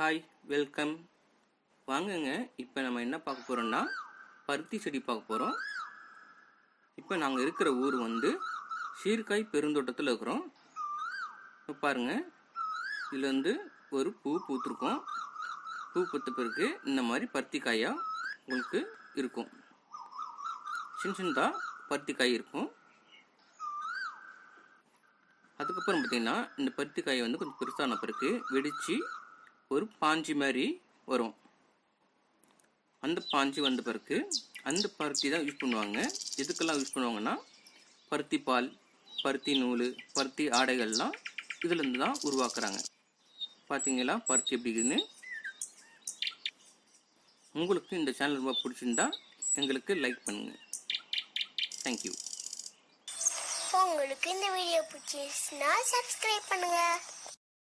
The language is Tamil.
Hi, welcome. வாங்குங்க. இப்போ நம்ம என்ன பார்க்க போகிறோம்னா பருத்தி செடி பார்க்க போகிறோம். இப்போ நாங்கள் இருக்கிற ஊர் சீர்காழி பெருந்தோட்டத்தில் இருக்கிறோம். இப்போ பாருங்கள், இதில் ஒரு பூ பூத்துருக்கோம். பூ பூத்த பிறகு இந்த மாதிரி பருத்தி காயாக உங்களுக்கு இருக்கும். சின்ன சின்னதாக பருத்தி காய் இருக்கும். அதுக்கப்புறம் பார்த்திங்கன்னா இந்த பருத்தி காயை கொஞ்சம் பெருசான பிறகு வெடித்து ஒரு பாஞ்சி மாதிரி வரும். அந்த பாஞ்சி வந்த பிறகு அந்த பருத்தி தான் யூஸ் பண்ணுவாங்க. எதுக்கெல்லாம் யூஸ் பண்ணுவாங்கன்னா பருத்தி பால், பருத்தி நூல், பருத்தி ஆடைகள்லாம் இதுலேருந்து தான் உருவாக்குறாங்க. பார்த்தீங்களா பருத்தி எப்படி இருக்குன்னு. உங்களுக்கு இந்த சேனல் ரொம்ப பிடிச்சிருந்தா எங்களுக்கு லைக் பண்ணுங்கள். தேங்க்யூ. உங்களுக்கு இந்த வீடியோ பிடிச்சிருந்துச்சுன்னா சப்ஸ்கிரைப் பண்ணுங்கள்.